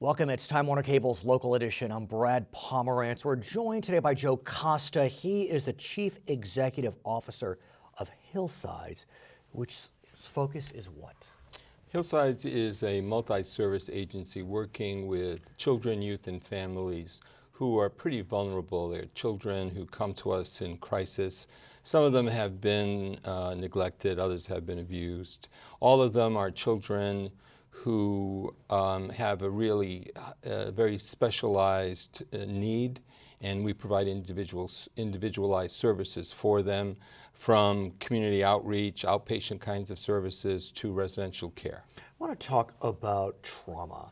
Welcome. It's Time Warner Cable's local edition. I'm Brad Pomerance. We're joined today by Joe Costa. He is the Chief Executive Officer of Hillsides, which focus is what? Hillsides is a multi-service agency working with children, youth, and families who are pretty vulnerable. They're children who come to us in crisis. Some of them have been neglected, others have been abused. All of them are children who have a really very specialized need, and we provide individualized services for them, from community outreach, outpatient kinds of services, to residential care. I want to talk about trauma.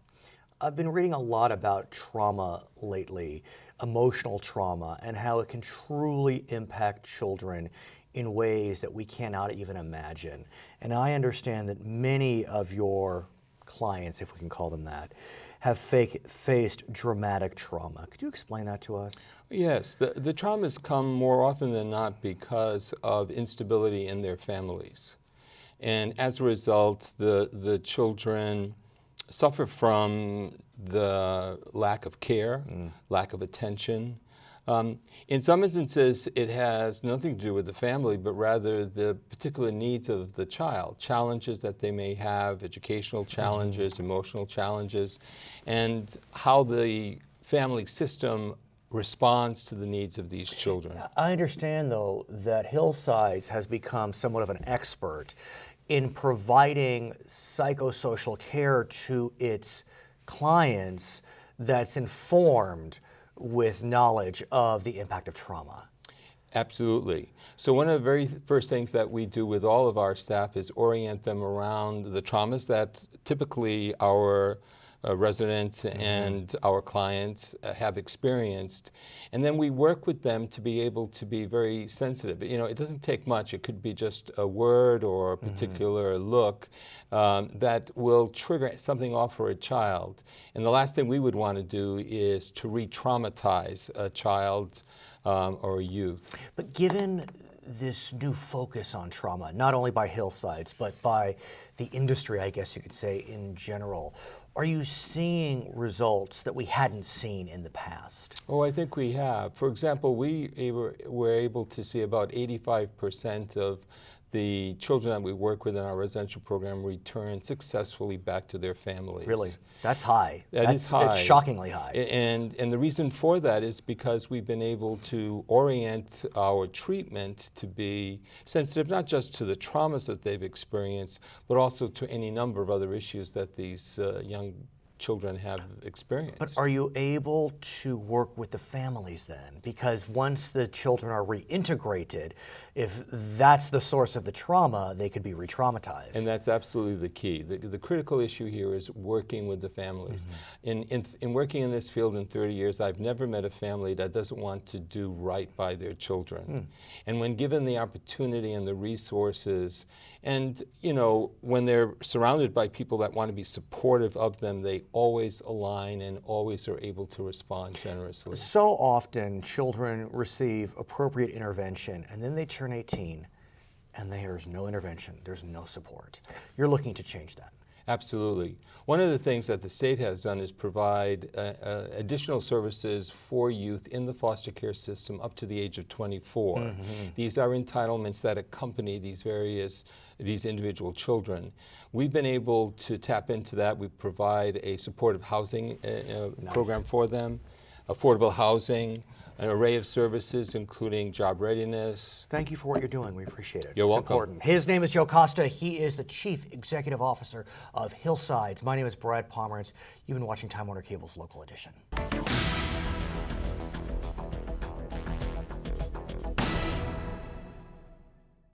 I've been reading a lot about trauma lately, emotional trauma, and how it can truly impact children in ways that we cannot even imagine. And I understand that many of your clients, if we can call them that, have faced dramatic trauma. Could you explain that to us? Yes, the traumas come more often than not because of instability in their families. And as a result, the children suffer from the lack of care, lack of attention. In some instances, it has nothing to do with the family, but rather the particular needs of the child, challenges that they may have, educational challenges, emotional challenges, and how the family system responds to the needs of these children. I understand, though, that Hillsides has become somewhat of an expert in providing psychosocial care to its clients that's informed with knowledge of the impact of trauma. Absolutely. So one of the very first things that we do with all of our staff is orient them around the traumas that typically our residents and our clients have experienced. And then we work with them to be able to be very sensitive. You know, it doesn't take much. It could be just a word or a particular look that will trigger something off for a child. And the last thing we would want to do is to re-traumatize a child or a youth. But given this new focus on trauma, not only by Hillsides, but by the industry, I guess you could say, in general, are you seeing results that we hadn't seen in the past? Oh, I think we have. For example, we were able to see about 85% of the children that we work with in our residential program return successfully back to their families. Really? That's high. That's high. It's shockingly high. And the reason for that is because we've been able to orient our treatment to be sensitive not just to the traumas that they've experienced, but also to any number of other issues that these young children have experienced. But are you able to work with the families then? Because once the children are reintegrated, if that's the source of the trauma, they could be re-traumatized. And that's absolutely the key. The critical issue here is working with the families. In working in this field in 30 years, I've never met a family that doesn't want to do right by their children. And when given the opportunity and the resources, and you know, when they're surrounded by people that want to be supportive of them, they always align and always are able to respond generously. So often children receive appropriate intervention and then they turn 18 and there's no intervention, there's no support. You're looking to change that. Absolutely. One of the things that the state has done is provide additional services for youth in the foster care system up to the age of 24. These are entitlements that accompany these individual children. We've been able to tap into that. We provide a supportive housing program for them, affordable housing, an array of services, including job readiness. Thank you for what you're doing. We appreciate it. You're welcome. It's important. His name is Joe Costa. He is the Chief Executive Officer of Hillsides. My name is Brad Pomerance. You've been watching Time Warner Cable's local edition.